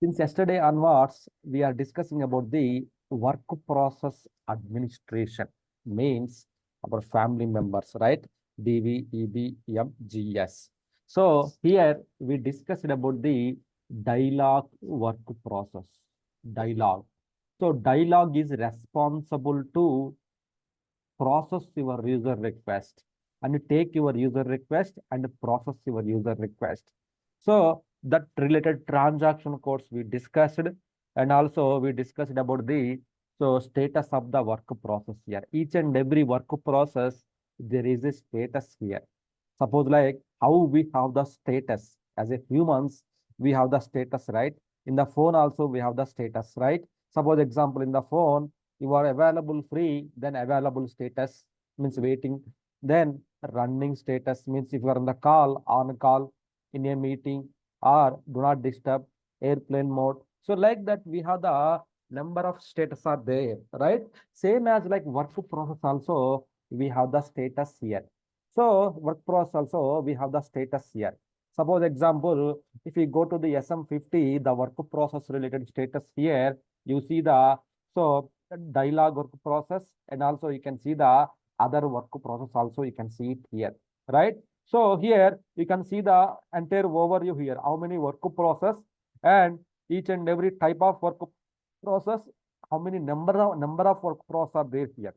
Since yesterday onwards, we are discussing about the work process administration, means our family members, right? DV, EB, M, GS. So here we discussed about the dialogue work process. Dialogue. So dialogue is responsible to process your user request and take your user request and process your user request. So that related transaction codes we discussed, and also we discussed about the status of the work process here. Each and every work process, there is a status here. Suppose like how we have the status as a humans, we have the status, right? In the phone also we have the status, right? Suppose example in the phone, you are available free, then available status means waiting. Then running status means if you are on the call, on call, in a meeting, or do not disturb, airplane mode. So like that, we have the number of status are there, right? Same as like work process also, we have the status here. So work process also, we have the status here. Suppose example, if we go to the SM50, the work process related status here, you see the dialogue work process, and also you can see the other work process also, you can see it here, right? So here you can see the entire overview here, how many work process and each and every type of work process, how many number of work process are there here.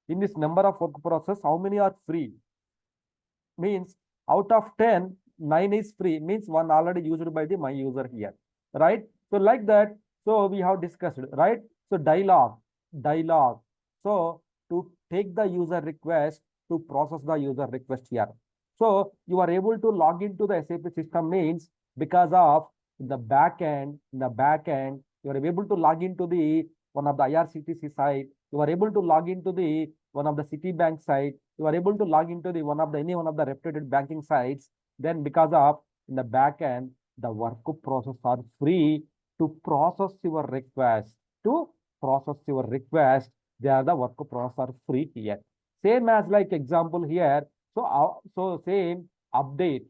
In this number of work process, how many are free? Means out of 10, 9 is free, means one already used by the my user here, right? So like that, so we have discussed, right? So dialogue. So to take the user request, to process the user request here. So you are able to log into the SAP system means because of in the back end, you are able to log into the one of the IRCTC site. You are able to log into the one of the Citibank site. You are able to log into the any one of the reputed banking sites. Then because of in the back end, the work process are free to process your request. To process your request, they are the work process are free here. Same as like example here. So same update.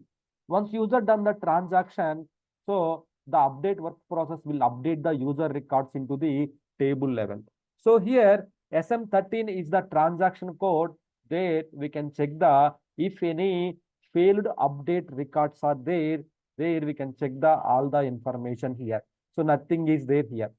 Once user done the transaction, so the update work process will update the user records into the table level. So here SM13 is the transaction code there we can check the if any failed update records are there, there we can check the all the information here. So nothing is there here,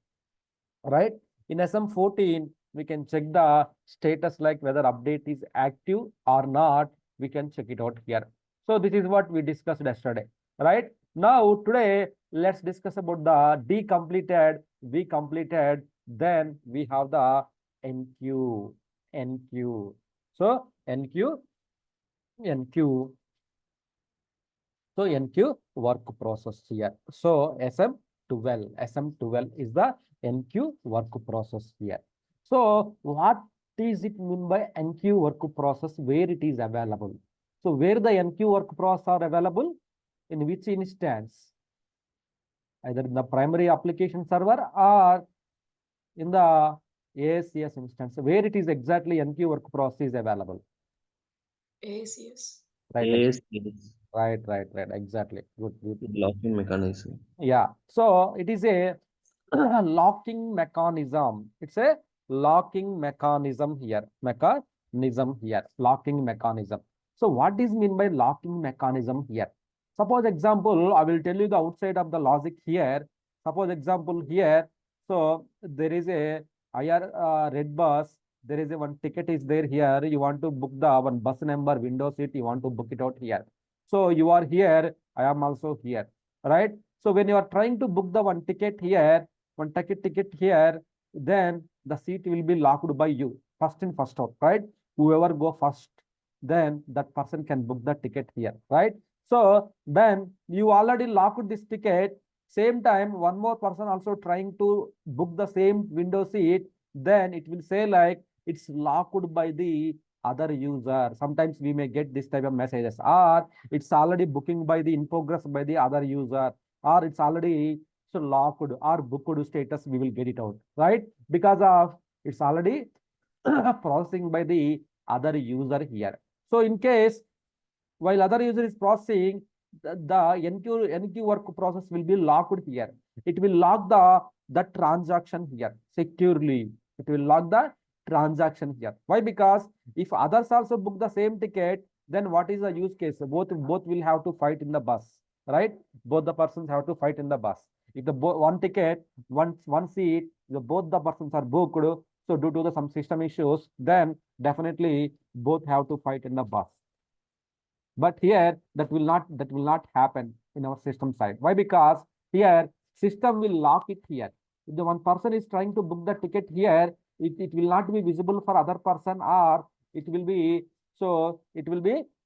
right? In SM14, we can check the status like whether update is active or not. We can check it out here. So this is what we discussed yesterday, right? Now today, let's discuss about the D completed, V completed, then we have the NQ, NQ. So NQ, NQ. So NQ work process here. So SM12 is the NQ work process here. So what is it mean by NQ work process, where it is available? So where the NQ work process are available? In which instance? Either in the primary application server or in the ASCS instance, where it is exactly NQ work process is available. ACS. Right, Yes, yes. right. Exactly. Good. Locking mechanism. Yeah. So it is a locking mechanism. It's a locking mechanism here. Locking mechanism. So what is mean by locking mechanism here? Suppose example, I will tell you the outside of the logic here. Suppose example here. So there is a IR red bus. There is a one ticket is there here. You want to book the one bus number, window seat. You want to book it out here. So you are here. I am also here. Right. So when you are trying to book the one ticket here, ticket here, then the seat will be locked by you. First in, first out, right? Whoever go first, then that person can book the ticket here, right? So then you already locked this ticket. Same time, one more person also trying to book the same window seat, then it will say like it's locked by the other user. Sometimes we may get this type of messages, or it's already booking by the in progress by the other user, or it's already so locked or booked status, we will get it out, right? Because of it's already processing by the other user here. So in case while other user is processing, the NQ work process will be locked here. It will lock the transaction here securely. It will lock the transaction here. Why? Because if others also book the same ticket, then what is the use case? Both will have to fight in the bus, right? Both the persons have to fight in the bus. If the one ticket, one seat, both the persons are booked, so due to some system issues, then definitely both have to fight in the bus. But here that will not happen in our system side. Why? Because here system will lock it here. If the one person is trying to book the ticket here, it will not be visible for other person, or it will be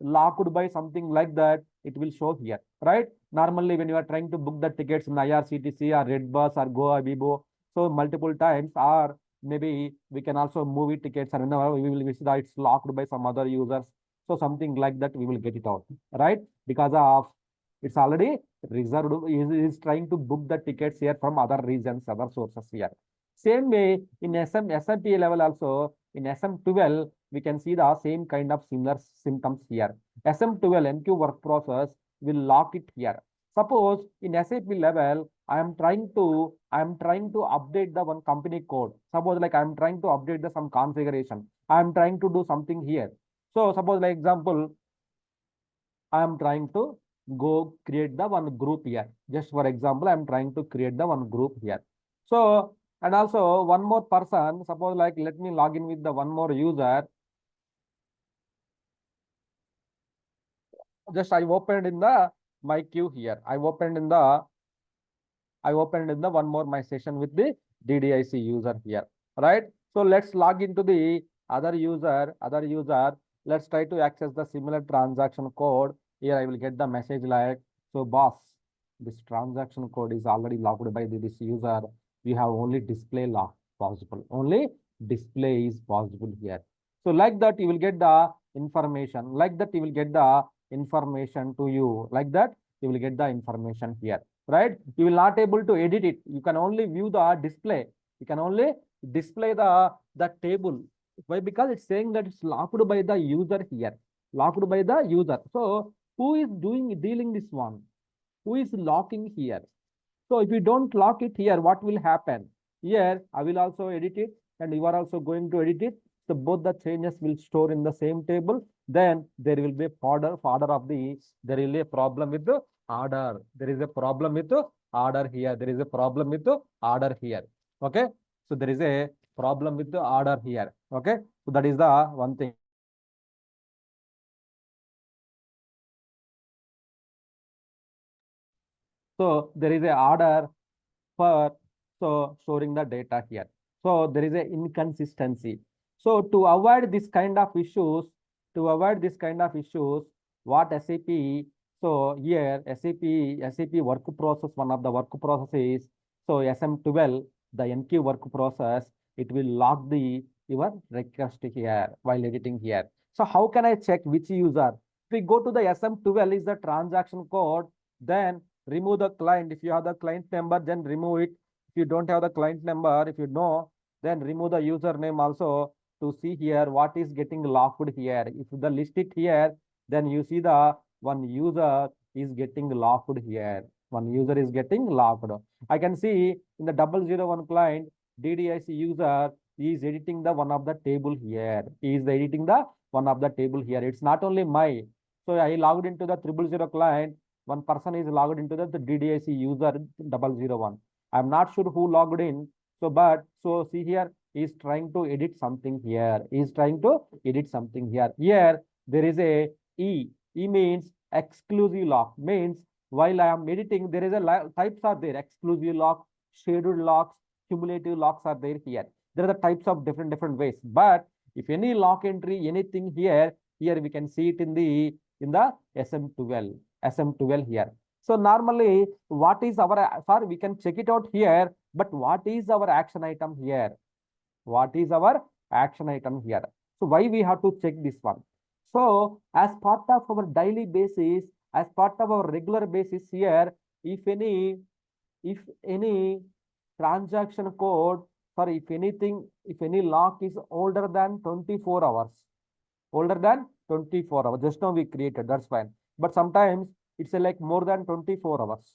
locked by something like that. It will show here, right? Normally, when you are trying to book the tickets in IRCTC or Red Bus or Goa Vibo, so multiple times, or maybe we can also movie tickets, and we will see that it's locked by some other users. So something like that, we will get it out, right? Because of it's already reserved. Is trying to book the tickets here from other regions, other sources here. Same way in SMP level also, in SM12, we can see the same kind of similar symptoms here. SM12 NQ work process will lock it here. Suppose in SAP level, I am trying to update the one company code. Suppose like I am trying to update the some configuration. I am trying to do something here. So suppose like example, I am trying to go create the one group here. Just for example, I am trying to create the one group here. So, and also one more person, suppose like let me log in with the one more user. Just I opened in the my queue here. I opened in the one more my session with the DDIC user here, right? So let's log into the other user. Let's try to access the similar transaction code. Here I will get the message like, so boss, this transaction code is already locked by this user. We have only display lock possible. Only display is possible here. So like that, you will get the information. Like that, you will get the information to you. Like that, you will get the information here, right? You will not able to edit it. You can only view the display. You can only display the table. Why? Because it's saying that it's locked by the user here. Locked by the user. So who is dealing this one? Who is locking here? So if you don't lock it here, what will happen? Here, I will also edit it, and you are also going to edit it. So both the changes will store in the same table. Then there will be order of the, there will be a problem with the order. There is a problem with the order here. There is a problem with the order here. Okay. So there is a problem with the order here. Okay. So that is the one thing. So there is a order for storing the data here. So there is a inconsistency. So to avoid this kind of issues, what SAP, so here SAP work process, one of the work processes, so SM12, the NQ work process, it will log the your request here while editing here. So how can I check which user? If we go to the SM12 is the transaction code, then remove the client. If you have the client number, then remove it. If you don't have the client number, if you know, then remove the username also to see here what is getting locked here. If the list it here, then you see the one user is getting locked here. One user is getting locked. I can see in the 001 client, DDIC user is editing the one of the table here. He is editing the one of the table here. It's not only my. So I logged into the 000 client. One person is logged into the DDIC user 001. I'm not sure who logged in. So see here, he's trying to edit something here. Here there is a E. E means exclusive lock. Means while I am editing, there is a types are there. Exclusive lock, scheduled locks, cumulative locks are there here. There are the types of different ways. But if any lock entry, anything here we can see it in the SM12 here. So normally, what is our, sir, we can check it out here, but what is our action item here? What is our action item here? So why we have to check this one? So as part of our daily basis, as part of our regular basis here, if any transaction code, sorry, if any lock is older than 24 hours, just now we created, that's fine. But sometimes it's like more than 24 hours.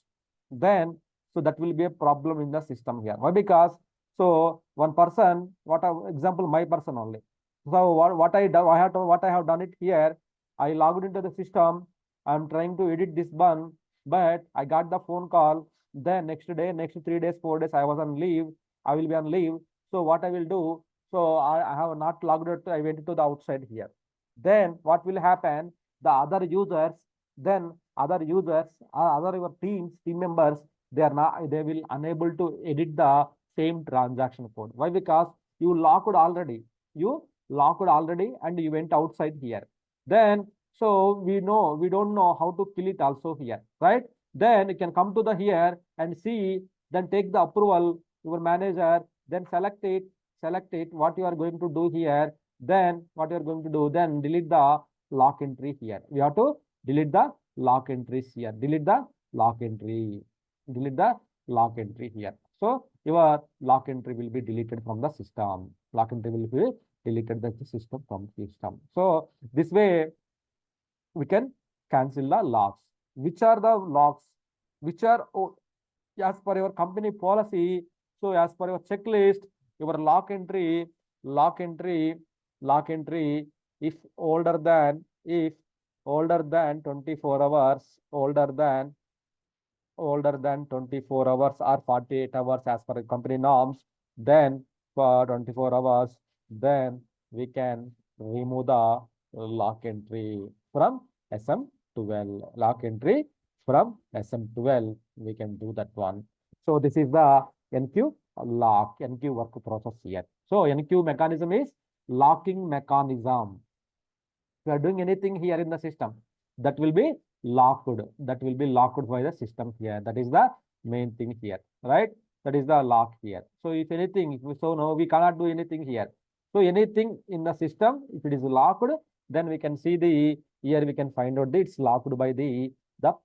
Then, so that will be a problem in the system here. Why? Because, so one person, example, my person only. So what I do, what I have done it here, I logged into the system. I'm trying to edit this one, but I got the phone call. Then next day, next 3 days, 4 days, I was on leave. I will be on leave. So what I will do, so I have not logged it. I went to the outside here. Then what will happen? The other users, then other users, other your team members, they will unable to edit the same transaction code. Why? Because you locked already. You locked already, and you went outside here. Then so we don't know how to kill it also here, right? Then you can come to the here and see, then take the approval, your manager, then select it, what you are going to do here, then what you are going to do, then delete the lock entry here. We have to delete the lock entries here. Delete the lock entry. Delete the lock entry here. So your lock entry will be deleted from the system. Lock entry will be deleted the system from system. So this way we can cancel the locks. Which are the locks? Which are as per your company policy? So as per your checklist, your lock entry, lock entry, lock entry, if older than 24 hours, older than 24 hours or 48 hours as per company norms, then for 24 hours, then we can remove the lock entry from SM12. Lock entry from SM12, we can do that one. So this is the NQ lock, NQ work process here. So NQ mechanism is locking mechanism. If you are doing anything here in the system, that will be locked. That will be locked by the system here. That is the main thing here, right? That is the lock here. So if anything, so no, we cannot do anything here. So anything in the system, if it is locked, then we can see the here we can find out that it's locked by the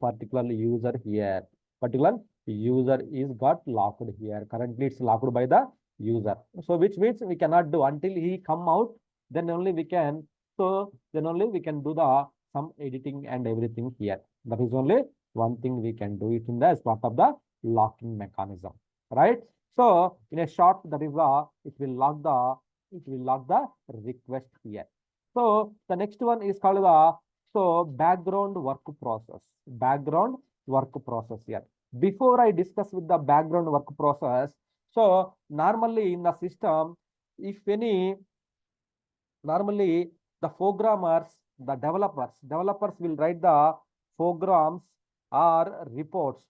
particular user here. Particular user is got locked here. Currently, it's locked by the user. So which means we cannot do until he come out. Then only we can. So then only we can do the some editing and everything here. That is only one thing we can do it in the as part of the locking mechanism, right? So in a short, that is the it will lock the request here. So the next one is called the background work process. Background work process here. Before I discuss with the background work process, so normally in the system, if any, normally the programmers, the developers will write the programs or reports,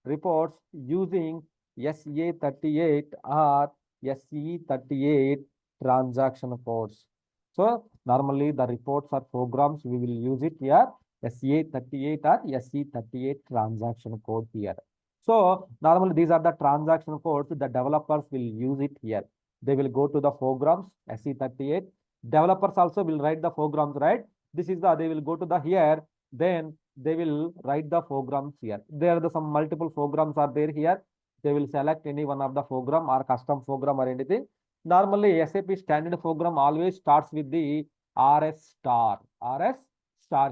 reports using SA38 or SE38 transaction codes. So normally the reports or programs, we will use it here, SA38 or SE38 transaction code here. So normally these are the transaction codes, the developers will use it here. They will go to the programs, SE38. Developers also will write the programs, right? This is they will go to the here, then they will write the programs here. There are some multiple programs are there here. They will select any one of the program or custom program or anything. Normally, SAP standard program always starts with the RS star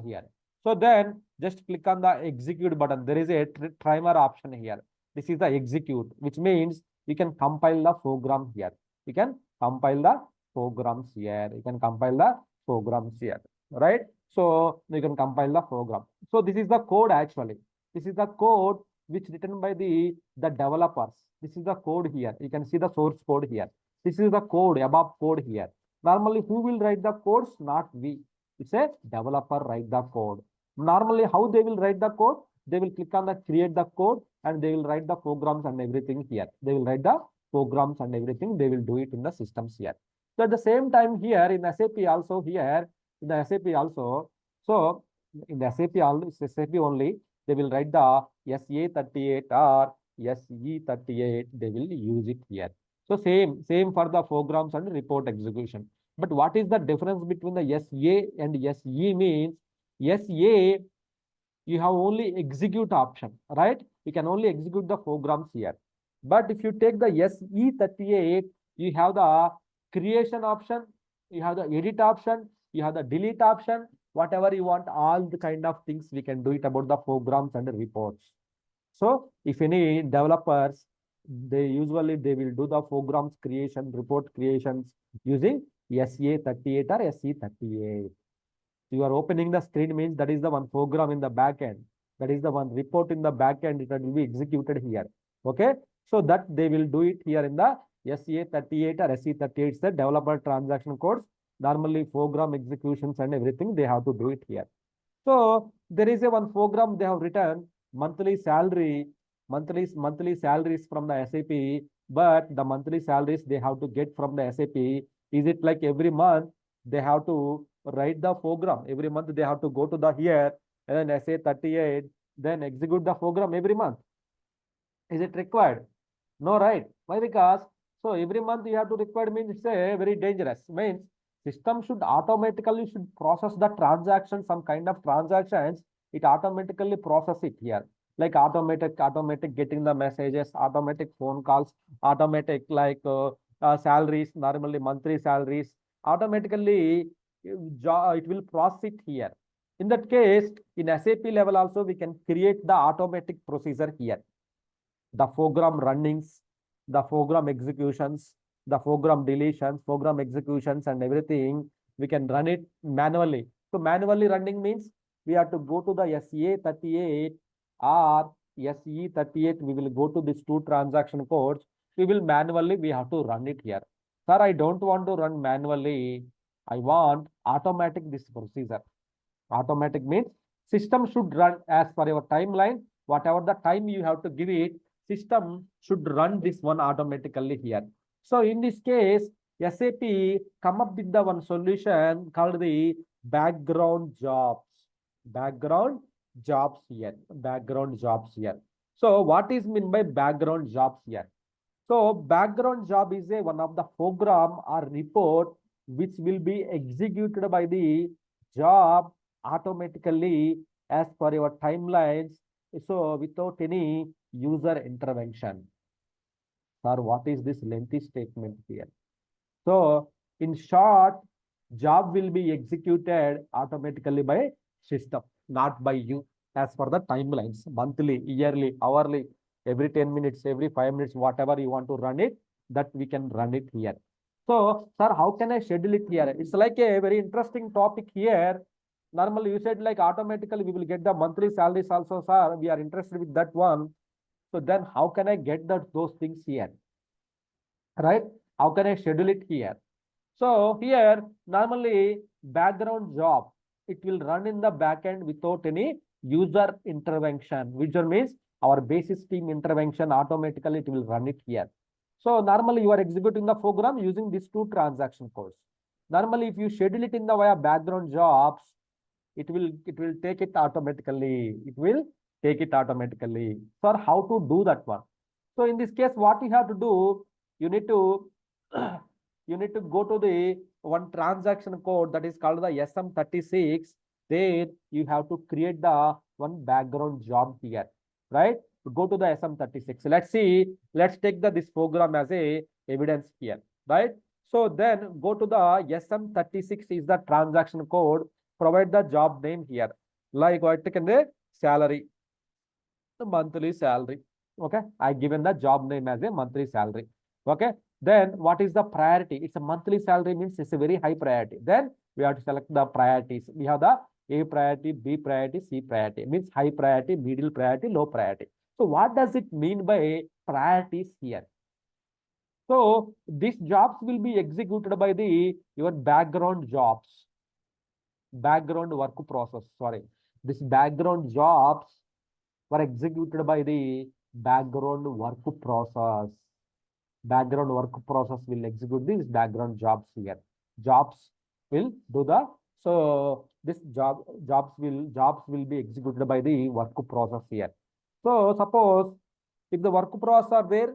here. So then just click on the execute button. There is a timer option here. This is the execute, which means we can compile the program here. You can compile the programs here. You can compile the programs here, right? So you can compile the program. So this is the code actually. This is the code which written by the developers. This is the code here. You can see the source code here. This is the code, above code here. Normally, who will write the codes? Not we. It's a developer write the code. Normally, how they will write the code? They will click on the create the code and they will write the programs and everything here. They will write the programs and everything. They will do it in the systems here. So at the same time here in SAP also here, in the SAP also, so in the SAP only, they will write the SA38 or SE38, they will use it here. So same for the programs and report execution. But what is the difference between the SA and SE means? SA, you have only execute option, right? You can only execute the programs here. But if you take the SE38, you have the creation option, you have the edit option, you have the delete option, whatever you want, all the kind of things we can do it about the programs and reports. So if any developers, they will do the programs creation, report creations using SA38 or SE38. You are opening the screen means that is the one program in the back end. That is the one report in the back end that will be executed here. Okay. So that they will do it here in the SA38 or SE38, the developer transaction codes. Normally program executions and everything, they have to do it here. So there is a one program they have written monthly salary, monthly salaries from the SAP, but the monthly salaries they have to get from the SAP. Is it like every month they have to write the program? Every month they have to go to the here and then SA38, then execute the program every month. Is it required? No, right? Why? Because so every month you have to require means it's a very dangerous. Means system should automatically should process the transaction, some kind of transactions. It automatically process it here, like automatic getting the messages, automatic phone calls, automatic like salaries, normally monthly salaries, automatically it will process it here. In that case, in SAP level also we can create the automatic procedure here. The program runnings, the program executions, the program deletions, program executions, and everything, we can run it manually. So manually running means we have to go to the SA38 or SE38. We will go to these two transaction codes. We have to run it here. Sir, I don't want to run manually. I want automatic this procedure. Automatic means system should run as per your timeline. Whatever the time you have to give it, system should run this one automatically here. So in this case, SAP come up with the one solution called the background jobs. Background jobs here. Background jobs here. So what is mean by background jobs here? So background job is a one of the program or report which will be executed by the job automatically as per your timelines. So without any user intervention. Sir, what is this lengthy statement here? So in short, job will be executed automatically by system, not by you, as per the timelines, monthly, yearly, hourly, every 10 minutes, every 5 minutes, whatever you want to run it, that we can run it here. So, sir, how can I schedule it here? It's like a very interesting topic here. Normally, you said like automatically we will get the monthly salaries also, sir. We are interested with that one. So then how can I get those things here? Right? How can I schedule it here? So here, normally background job, it will run in the backend without any user intervention, which means our basis team intervention automatically it will run it here. So normally you are executing the program using these two transaction codes. Normally, if you schedule it in the via background jobs, it will take it automatically. It will take it automatically. So how to do that one? So in this case, what you have to do, you need to you need to go to the one transaction code that is called the SM36. There you have to create the one background job here, right? Go to the SM36. Let's see. Let's take this program as a evidence here, right? So then go to the SM36 is the transaction code. Provide the job name here, like what taken the salary, the monthly salary. Okay, I given the job name as a monthly salary. Okay, then what is the priority? It's a monthly salary means it's a very high priority. Then we have to select the priorities. We have the A priority, B priority, C priority. Means high priority, middle priority, low priority. So what does it mean by priorities here? So these jobs will be executed by your background jobs. Background work process. Sorry, this background jobs were executed by the background work process. Background work process will execute these background jobs here. Jobs will do the this jobs will be executed by the work process here. So suppose if the work process are there,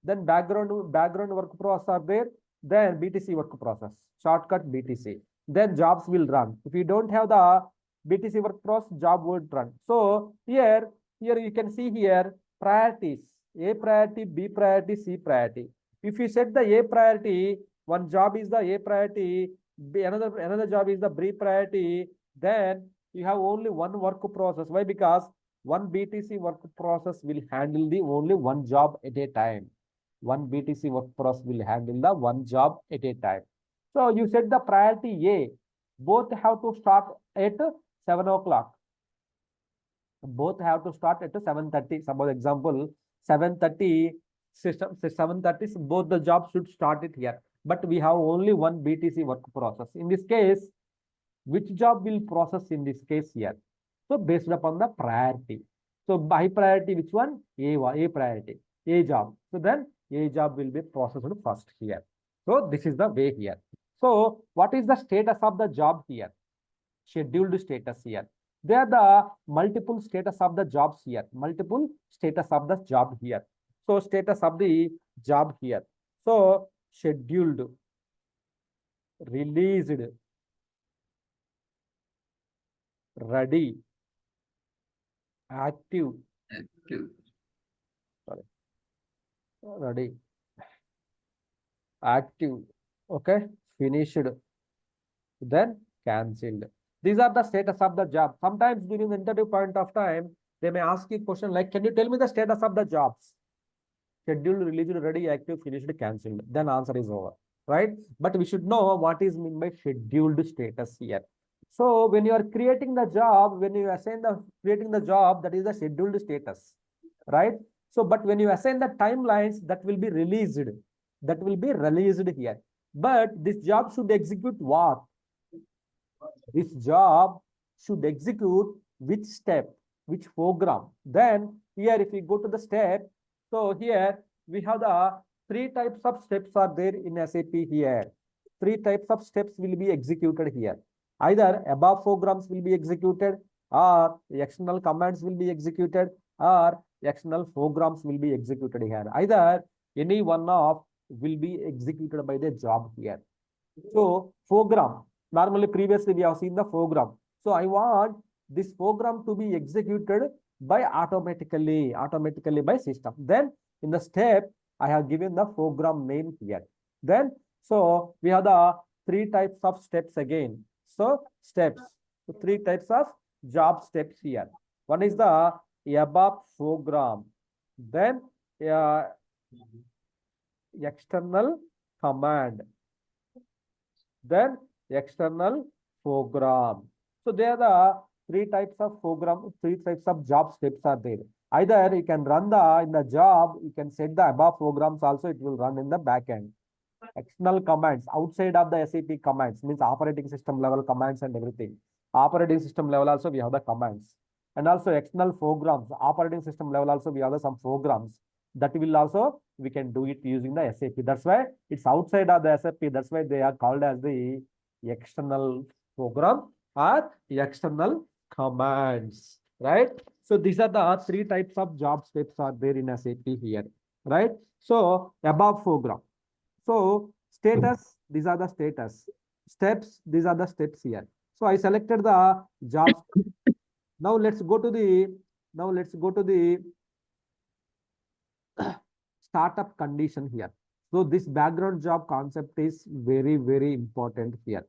then background work process are there, then BTC work process, shortcut BTC. Then jobs will run. If you don't have the BTC work process, job would run. So here you can see here priorities: A priority, B priority, C priority. If you set the A priority, one job is the A priority, Another job is the brief priority, then you have only one work process. Why? Because one BTC work process will handle the only one job at a time. One BTC work process will handle the one job at a time. So you set the priority A. Both have to start at 7 o'clock. Both have to start at 7:30. Suppose example 7:30 system 7:30. Both the jobs should start it here. But we have only one BTC work process. In this case, which job will process in this case here? So based upon the priority. So by priority, which one? A priority, A job. So then A job will be processed first here. So this is the way here. So what is the status of the job here? Scheduled status here. There are the multiple status of the jobs here. Multiple status of the job here. So status of the job here. So scheduled, released, ready, active, Active. ready, active, okay, finished, then cancelled. These are the status of the job. Sometimes during the interview point of time, they may ask you question like, can you tell me the status of the jobs? Scheduled, released, ready, active, finished, cancelled. Then answer is over, right? But we should know what is meant by scheduled status here. So when you are creating the job, when you assign the creating the job, that is the scheduled status, right? So, but when you assign the timelines, that will be released. That will be released here. But this job should execute what? This job should execute which step, which program. Then here, if we go to the step, so here we have the three types of steps are there in SAP here. Three types of steps will be executed here. Either above programs will be executed, or external commands will be executed, or external programs will be executed here. Either any one of will be executed by the job here. So program, normally previously we have seen the program. So I want this program to be executed by automatically by system. Then in the step, I have given the program name here. Then, so we have the three types of steps again. So steps, so three types of job steps here. One is the ABAP program. Then external command. Then external program. So there are the three types of program, three types of job steps are there. Either you can run in the job, you can set the above programs also, it will run in the backend. External commands outside of the SAP commands means operating system level commands and everything. Operating system level also we have the commands. And also external programs, operating system level also we have some programs that will also we can do it using the SAP. That's why it's outside of the SAP. That's why they are called as the external program or external commands, right? So these are the three types of job steps are there in SAP here, right? So above program. So status, these are the status. Steps, these are the steps here. So I selected the jobs. Now let's go to the startup condition here. So this background job concept is very, very important here.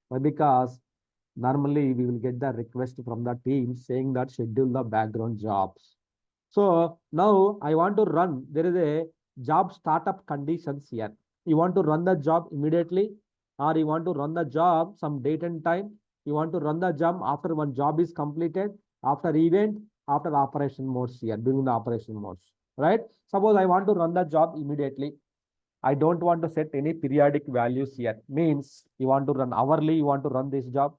Why? Because normally we will get the request from the team saying that schedule the background jobs. So now I want to run, there is a job startup conditions here. You want to run the job immediately, or you want to run the job some date and time. You want to run the job after one job is completed, after event, after operation modes here, during the operation modes, right? Suppose I want to run the job immediately. I don't want to set any periodic values here. Means you want to run hourly, you want to run this job.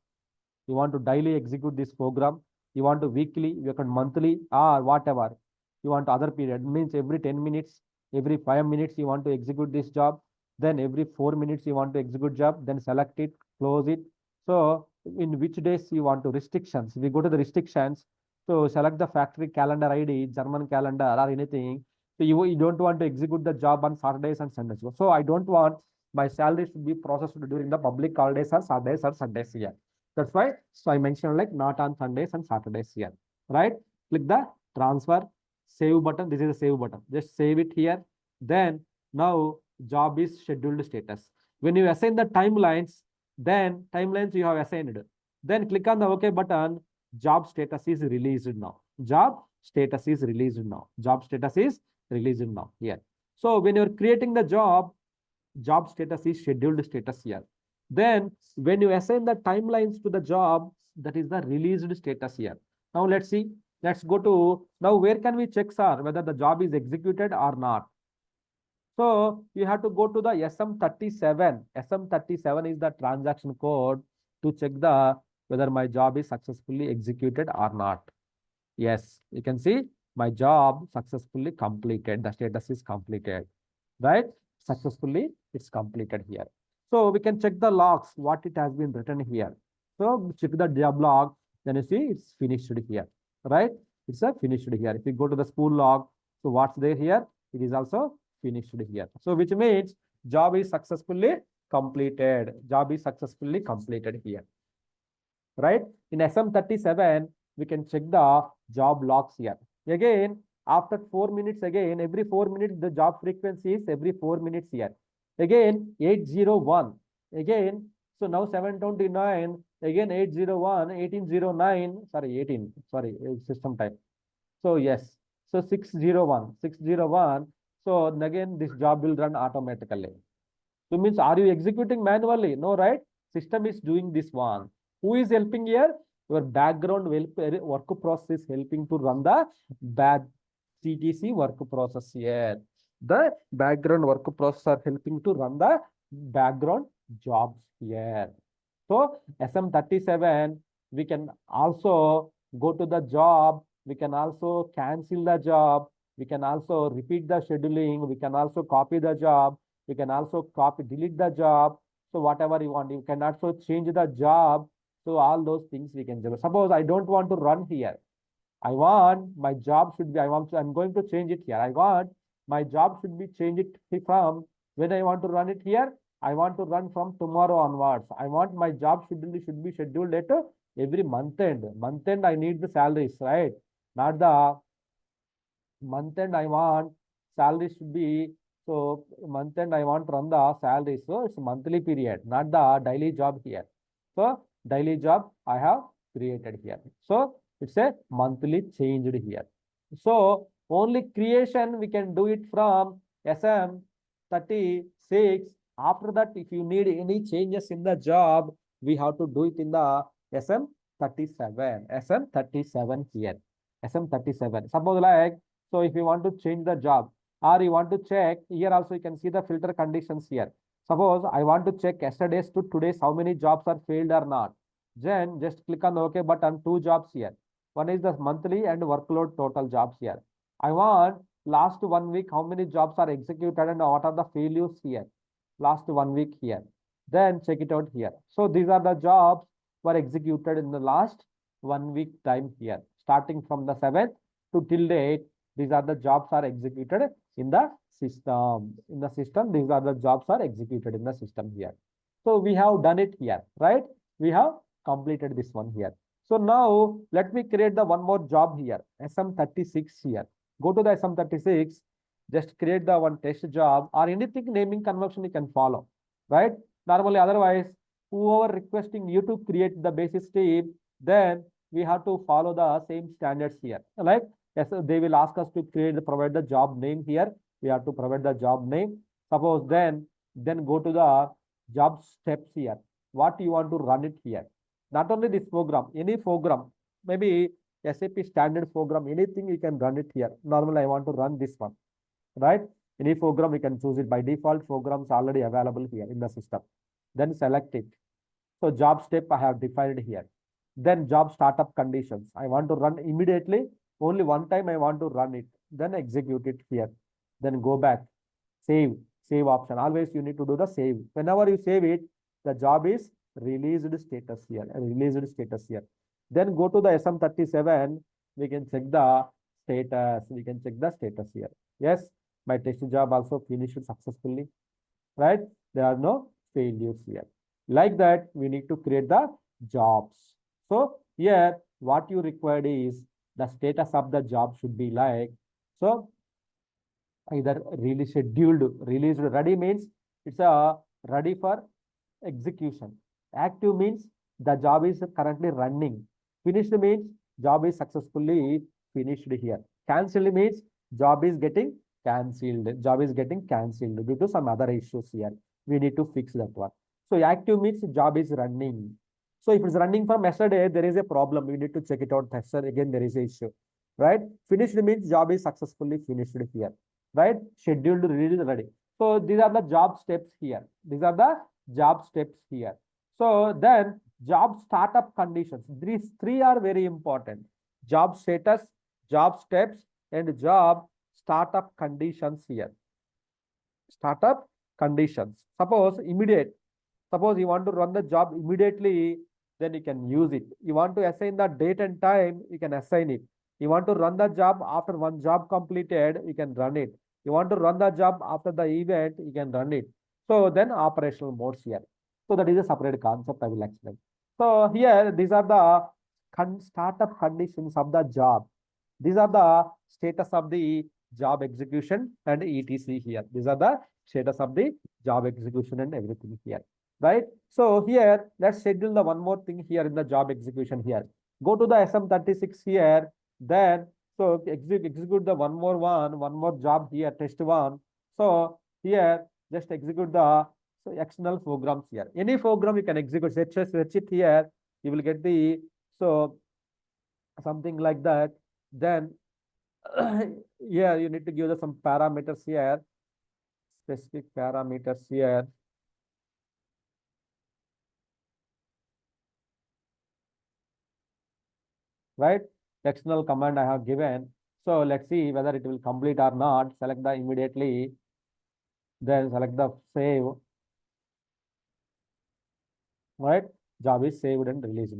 You want to daily execute this program. You want to weekly, you can monthly, or whatever. You want other period. Means every 10 minutes, every 5 minutes, you want to execute this job. Then every 4 minutes, you want to execute job. Then select it, close it. So in which days you want to restrictions. We go to the restrictions. So select the factory calendar ID, German calendar or anything. So you don't want to execute the job on Saturdays and Sundays. So I don't want my salary should be processed during the public holidays or Saturdays or Sundays here. That's why, so I mentioned like not on Sundays and Saturdays here, right? Click the transfer, save button. This is a save button. Just save it here. Then now job is scheduled status. When you assign the timelines, Then timelines you have assigned. Then click on the OK button. Job status is released now. Job status is released now. Job status is released now here. So when you're creating the job status is scheduled status here. Then when you assign the timelines to the job, that is the released status here. Now let's see. Let's go to now where can we check, sir, whether the job is executed or not. So you have to go to the SM37. SM37 is the transaction code to check the whether my job is successfully executed or not. Yes, you can see my job successfully completed. The status is completed, right? Successfully, it's completed here. So we can check the logs, what it has been written here. So check the job log, then you see it's finished here, right? It's a finished here. If you go to the spool log, so what's there here? It is also finished here. So which means job is successfully completed. Job is successfully completed here, right? In SM37, we can check the job logs here. Again, after 4 minutes, again, every 4 minutes, the job frequency is every 4 minutes here. Again, 801. Again, so now 729, again 801, 1809, sorry, 18, sorry, system time. So yes, so 601, 601. So again, this job will run automatically. So means, are you executing manually? No, right? System is doing this one. Who is helping here? Your background work process is helping to run the CTC work process here. The background work process are helping to run the background jobs here. So SM37, we can also go to the job. We can also cancel the job. We can also repeat the scheduling. We can also copy the job. We can also delete the job. So whatever you want, you can also change the job. So all those things we can do. Suppose I don't want to run here. I want my job should be, I'm going to change it here. I want my job should be changed from when I want to run it here. I want to run from tomorrow onwards. I want my job should be scheduled at every month end. Month end, I need the salaries, right? Not the month end, I want salary should be, so month end, I want to run the salary. So it's monthly period, not the daily job here. So daily job I have created here. So it's a monthly changed here. So only creation we can do it from SM36. After that, if you need any changes in the job, we have to do it in the SM37. SM37 here. SM37. Suppose like, so if you want to change the job or you want to check here also, you can see the filter conditions here. Suppose I want to check yesterday's to today's how many jobs are failed or not. Then just click on the OK button, 2 jobs here. One is the monthly and workload total jobs here. I want last 1 week, how many jobs are executed and what are the failures here. Last 1 week here. Then check it out here. So these are the jobs were executed in the last 1 week time here. Starting from the 7th to till date, these are the jobs are executed in the system. In the system, these are the jobs are executed in the system here. So we have done it here, right? We have completed this one here. So now let me create the one more job here, SM36 here. Go to the SM36, just create the one test job or anything naming convention you can follow, right? Normally, otherwise, whoever requesting you to create the basis team, then we have to follow the same standards here. Like, yes, they will ask us to provide the job name here. We have to provide the job name. Suppose then go to the job steps here. What you want to run it here. Not only this program, any program, maybe SAP standard program, anything you can run it here. Normally, I want to run this one, right? Any program, you can choose it. By default, programs already available here in the system. Then select it. So job step I have defined here. Then job startup conditions. I want to run immediately. Only one time I want to run it. Then execute it here. Then go back. Save option. Always you need to do the save. Whenever you save it, the job is released status here. Released status here. Then go to the SM37. We can check the status. We can check the status here. Yes, my test job also finished successfully. Right? There are no failures here. Like that, we need to create the jobs. So here, what you required is the status of the job should be like, so either really scheduled, released, ready means it's a ready for execution. Active means the job is currently running. Finished means job is successfully finished here. Cancelled means job is getting cancelled. Job is getting cancelled due to some other issues here. We need to fix that one. So active means job is running. So if it's running from yesterday, there is a problem. We need to check it out. Again, there is a issue, right? Finished means job is successfully finished here, right? Scheduled, released, ready. So these are the job steps here. These are the job steps here. So then job startup conditions. These three are very important. Job status, job steps, and job startup conditions here. Startup conditions. Suppose immediate. Suppose you want to run the job immediately, then you can use it. You want to assign the date and time, you can assign it. You want to run the job after one job completed, you can run it. You want to run the job after the event, you can run it. So then operational modes here. So that is a separate concept I will explain. So here, these are the startup conditions of the job. These are the status of the job execution and etc here. These are the status of the job execution and everything here, right? So here, let's schedule the one more thing here in the job execution here. Go to the SM36 here, then so execute the one more job here, test one. So here, just execute the external programs here. Any program you can execute, search it here, you will get the something like that. Then here you need to give some parameters here, specific parameters here. Right? External command I have given. So let's see whether it will complete or not. Select the immediately, then select the save. Right? Job is saved and released.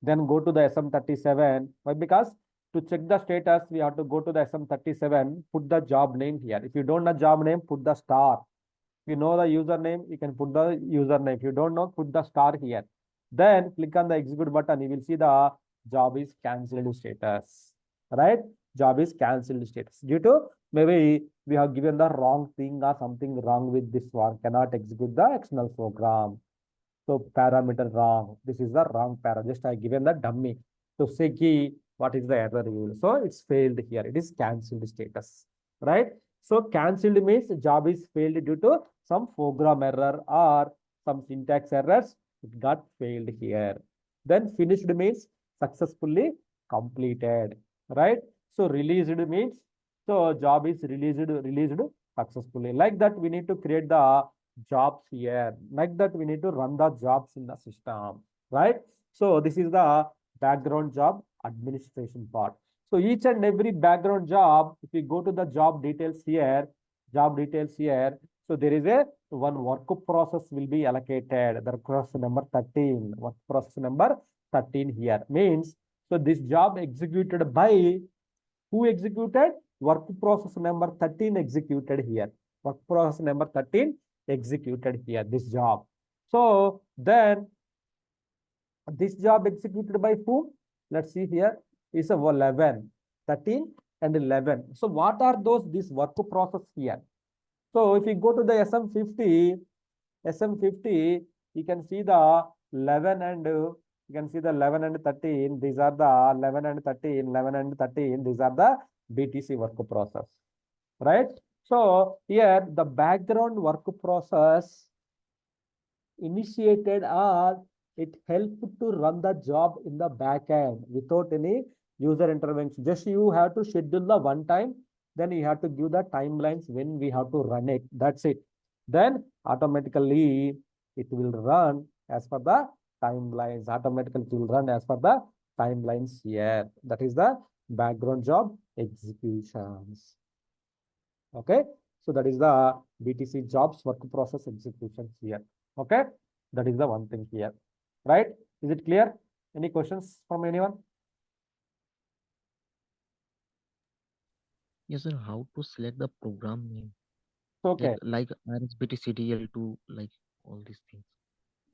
Then go to the SM37. Why? Because to check the status, we have to go to the SM37, put the job name here. If you don't know job name, put the star. If you know the username, you can put the username. If you don't know, put the star here. Then click on the execute button. You will see the job is cancelled status, right? Job is cancelled status. Due to maybe we have given the wrong thing or something wrong with this one. Cannot execute the external program. So parameter wrong. This is the wrong parameter. Just I given the dummy. So say key, what is the error rule? So it's failed here. It is cancelled status, right? So cancelled means job is failed due to some program error or some syntax errors. It got failed here. Then finished means successfully completed, right? So released means so job is released successfully. Like that, we need to create the jobs here. Like that, we need to run the jobs in the system, right? So this is the background job administration part. So each and every background job, if we go to the job details here, so there is a one work process will be allocated. The process number 13, work process number 13 here means, so this job executed by who executed? Work process number 13 executed here. Work process number 13 executed here, this job. So then this job executed by whom? Let's see here is a 11, 13 and 11. So what are those, this work process here? So if you go to the SM50, you can see the 11 and you can see the 11 and 13. These are the 11 and 13, 11 and 13. These are the BTC work process, right? So here the background work process initiated or it helped to run the job in the back end without any user intervention. Just you have to schedule the one time, then you have to give the timelines when we have to run it. That's it. Then automatically it will run as per the timelines. Automatically it will run as per the timelines here. That is the background job executions. Okay. So that is the BTC jobs work process executions here. Okay. That is the one thing here. Right? Is it clear? Any questions from anyone? Yes, sir. How to select the program name? Okay. Like RSBTCDL2, like all these things.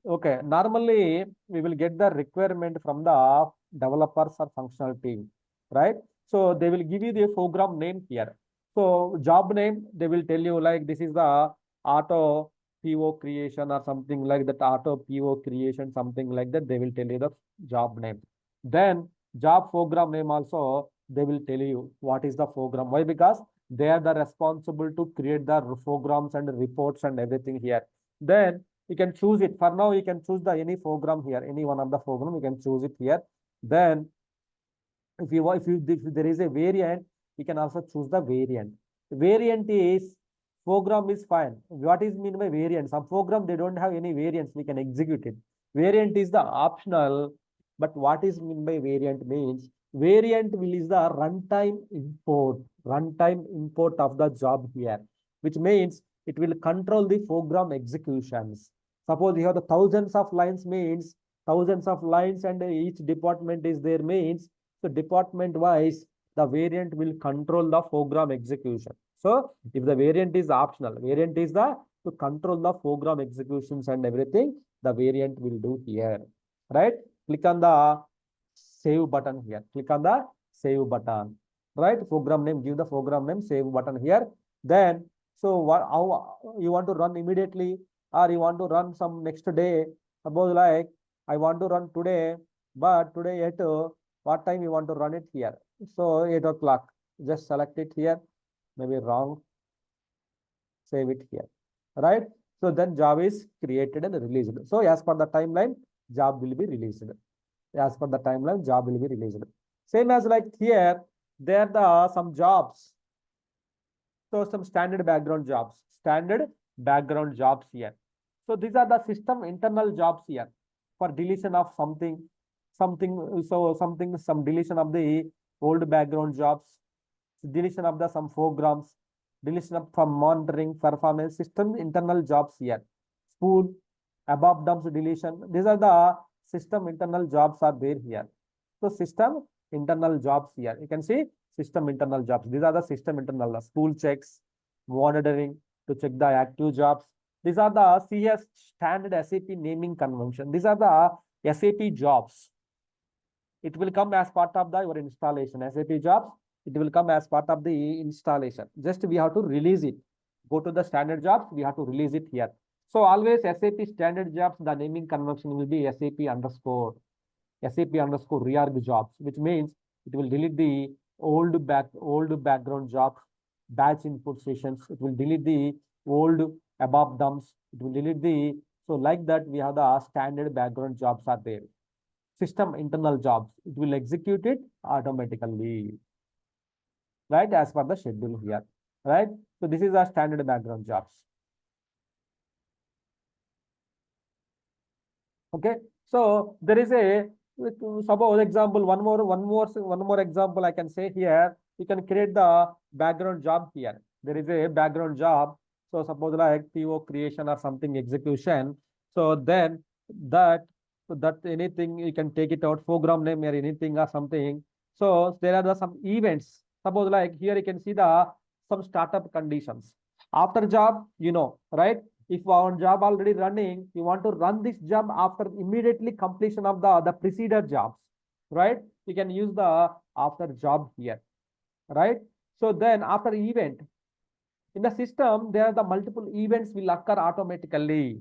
Okay. Normally, we will get the requirement from the developers or functional team, right? So they will give you the program name here. So job name, they will tell you like this is the auto PO creation or something like that, auto PO creation, something like that, they will tell you the job name. Then job program name also, they will tell you what is the program. Why? Because they are the responsible to create the programs and reports and everything here. Then you can choose it. For now, you can choose the any program here, any one of the program, you can choose it here. Then if there is a variant, you can also choose the variant. Variant is program is fine. What is mean by variant? Some program they don't have any variants, we can execute it. Variant is the optional, but what is mean by variant means variant will is the runtime import of the job here, which means it will control the program executions. Suppose you have the thousands of lines means thousands of lines and each department is there means, so department wise, the variant will control the program execution. So if the variant is optional, variant is the to control the program executions and everything, the variant will do here, right? Click on the save button here. Click on the save button, right? Program name, give the program name, save button here. Then, so what, how you want to run immediately or you want to run some next day? Suppose like I want to run today, but today at what time you want to run it here? So 8 o'clock. Just select it here. Maybe wrong. Save it here. Right? So then job is created and released. So as per the timeline, job will be released. As per the timeline, job will be released. Same as like here, there are some jobs. So some standard background jobs. Standard background jobs here. So these are the system internal jobs here for deletion of something, some deletion of the old background jobs, deletion of the some programs, deletion of from monitoring performance system internal jobs here. Spool, above dumps deletion. These are the system internal jobs are there here. So system internal jobs here. You can see system internal jobs. These are the system internal, the spool checks, monitoring to check the active jobs. These are the CS standard SAP naming convention. These are the SAP jobs. It will come as part of your installation. SAP jobs, it will come as part of the installation. Just we have to release it. Go to the standard jobs, we have to release it here. So always SAP standard jobs, the naming convention will be SAP underscore reorg jobs, which means it will delete the old background jobs, batch input sessions. It will delete the old above dumps. It will delete the, so like that we have the standard background jobs are there. System internal jobs, it will execute it automatically, right? As per the schedule here, right? So this is our standard background jobs. Okay, so there is a suppose example, one more example I can say here. You can create the background job here. There is a background job. So suppose like PO creation or something execution. So then that anything you can take it out, program name or anything or something. So there are some events. Suppose like here you can see some startup conditions. After job, right? If our job already running, you want to run this job after immediately completion of the preceded jobs, right? You can use the after job here, right? So then after event, in the system, there are the multiple events will occur automatically.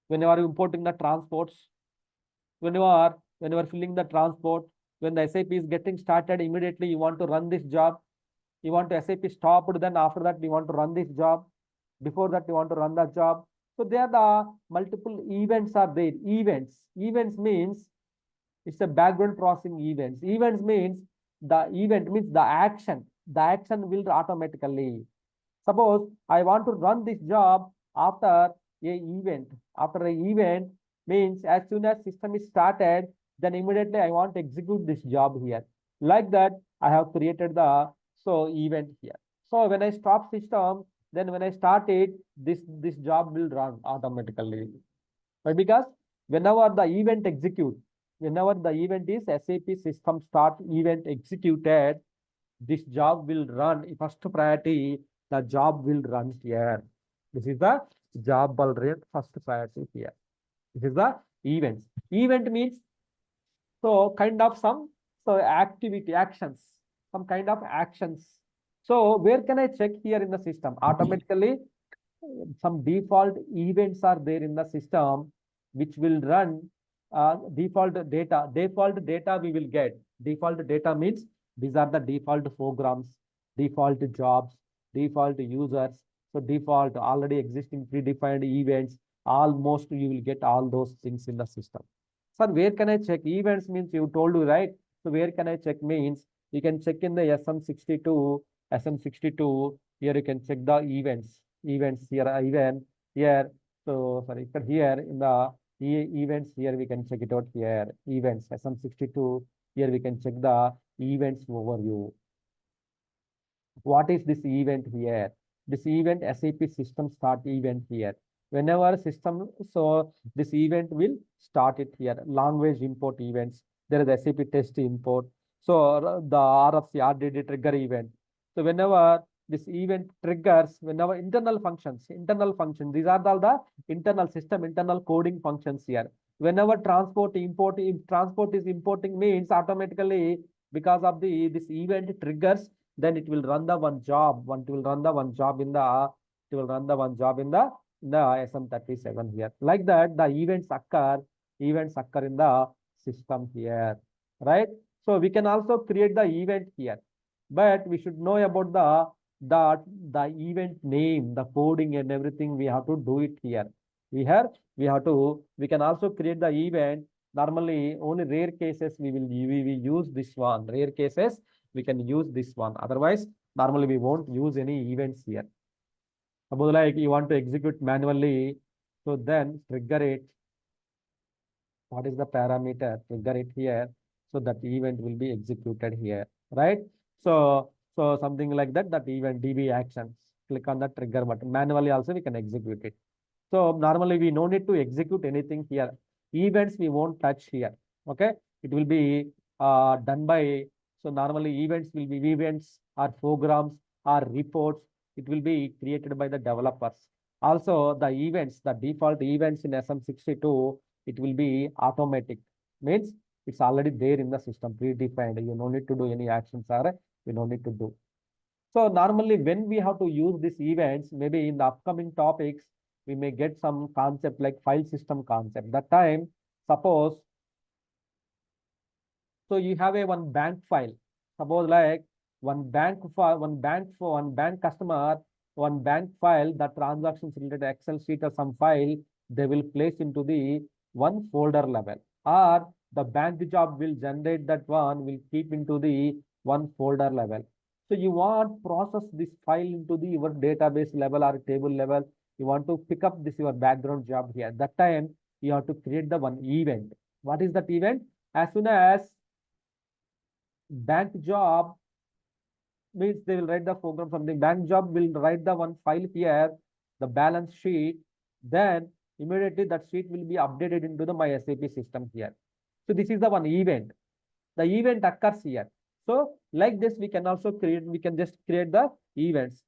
When you are importing the transports, when you are filling the transport, when the SAP is getting started, immediately you want to run this job. You want to SAP stopped, then after that you want to run this job. Before that you want to run the job. So there the multiple events are there. Events means it's a background processing events. Events means the event means the action. The action will automatically. Suppose I want to run this job after a event. After an event means as soon as system is started, then immediately I want to execute this job here. Like that, I have created the event here. So when I stop system, then when I start it, this job will run automatically. Why? Because whenever the event execute, whenever the event is SAP system start event executed, this job will run. First priority, the job will run here. This is the job already first priority here. This is the events. Event means kind of some activity actions, some kind of actions. So where can I check here in the system? Automatically some default events are there in the system which will run default data we will get. Default data means these are the default programs, default jobs, default users. So default already existing predefined events, almost you will get all those things in the system. Sir, where can I check? Events means you told you, right? So where can I check means you can check in the SM62. Here you can check the events here, event here. So sorry, but here in the events here we can check it out here. Events SM62. Here we can check the events overview. What is this event here? This event SAP system start event here. Whenever system, so this event will start it here. Language import events. There is SAP test import. So the RFC RDD trigger event. So whenever this event triggers, whenever internal functions, these are all the internal system, internal coding functions here. Whenever transport import, if transport is importing means automatically because of this event triggers, then it will run the one job. It will run the one job in the SM37 here. Like that, the events occur in the system here, right? So we can also create the event here, but we should know about the event name, the coding and everything. We have to do it here. We can also create the event. Normally, only rare cases we will use this one. Rare cases we can use this one. Otherwise, normally we won't use any events here. Suppose like you want to execute manually, so then trigger it. What is the parameter? Trigger it here. So that event will be executed here, right? So something like that, that event DB actions. Click on the trigger button. Manually also we can execute it. So normally we no need to execute anything here. Events we won't touch here. Okay, it will be done by. So normally events will be events or programs or reports. It will be created by the developers. Also the events, the default events in SM62, it will be automatic. Means it's already there in the system, predefined. You no need to do any actions or you no need to do. So normally when we have to use these events, maybe in the upcoming topics, we may get some concept like file system concept. That time, suppose, so you have a one bank file. Suppose like one bank customer, one bank file, the transactions related Excel sheet or some file, they will place into the one folder level. Or the bank job will generate that one, will keep into the one folder level. So you want process this file into the your database level or table level. You want to pick up this your background job here. That time you have to create the one event. What is that event? As soon as bank job means they will write the program, something bank job will write the one file here, the balance sheet, then immediately that sheet will be updated into the my SAP system here. So this is the one event. The event occurs here. So like this, we can also create, we can just create the events.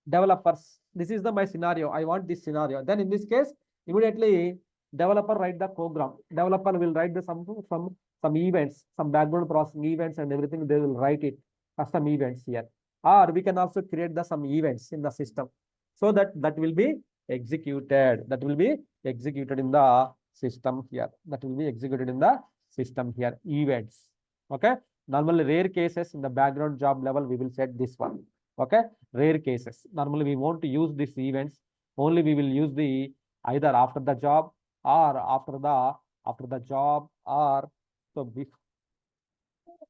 Developers, this is the my scenario. I want this scenario. Then in this case, immediately developer write the program. Developer will write the some events, some background processing events and everything. They will write it, custom events here. Or we can also create the some events in the system, so that will be executed. That will be executed in the system here. That will be executed in the system here. Events. Okay. Normally rare cases in the background job level, we will set this one. Okay. Rare cases. Normally we want to use these events. Only we will use the either after the job or after the job or so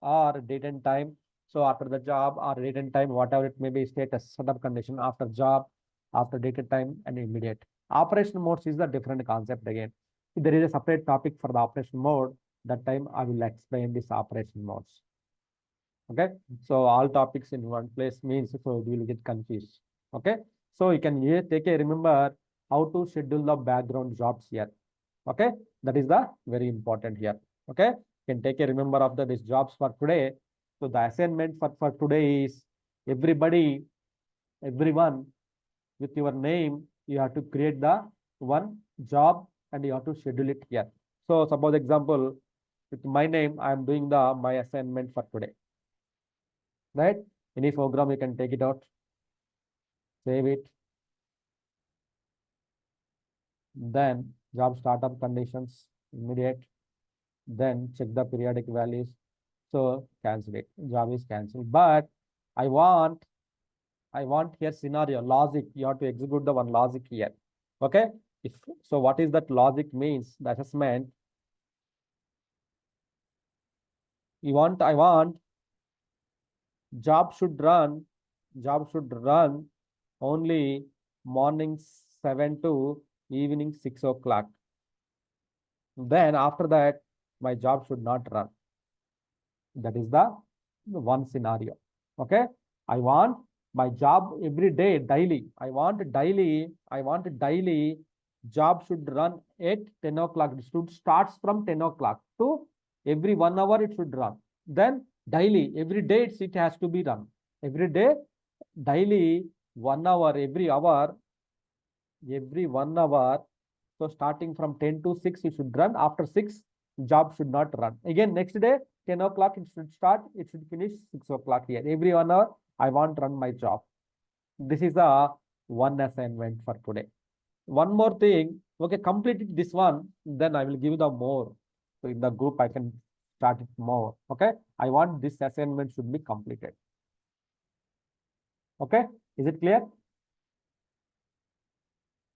or date and time. So after the job or date and time, whatever it may be, status, setup condition, after job, after date and time, and immediate. Operation modes is the different concept again. If there is a separate topic for the operation mode. That time I will explain this operation modes. Okay, so all topics in one place means so you will get confused. Okay, so you can here take a remember how to schedule the background jobs here. Okay, that is the very important here. Okay, you can take a remember of these jobs for today. So the assignment for today is everybody, everyone with your name, you have to create the one job and you have to schedule it here. So suppose example, with my name, I am doing my assignment for today. Right? Any program you can take it out, save it. Then job startup conditions, immediate. Then check the periodic values. So cancel it. Job is cancelled. But I want here scenario logic. You have to execute the one logic here. Okay. If so, what is that logic means? The assessment. I want job should run only morning 7 to evening 6 o'clock. Then after that, my job should not run. That is the one scenario. Okay. I want my job every day, daily. I want daily job should run at 10 o'clock. It should starts from 10 o'clock to every 1 hour it should run. Then daily, every day it has to be run. Every day, daily 1 hour, every 1 hour. So starting from 10 to 6, it should run. After 6, job should not run. Again, next day, 10 o'clock, it should start. It should finish 6 o'clock here. Every 1 hour, I want to run my job. This is a one assignment for today. One more thing. Okay, complete this one. Then I will give you the more. So in the group, I can start it more. Okay. I want this assignment should be completed. Okay. Is it clear?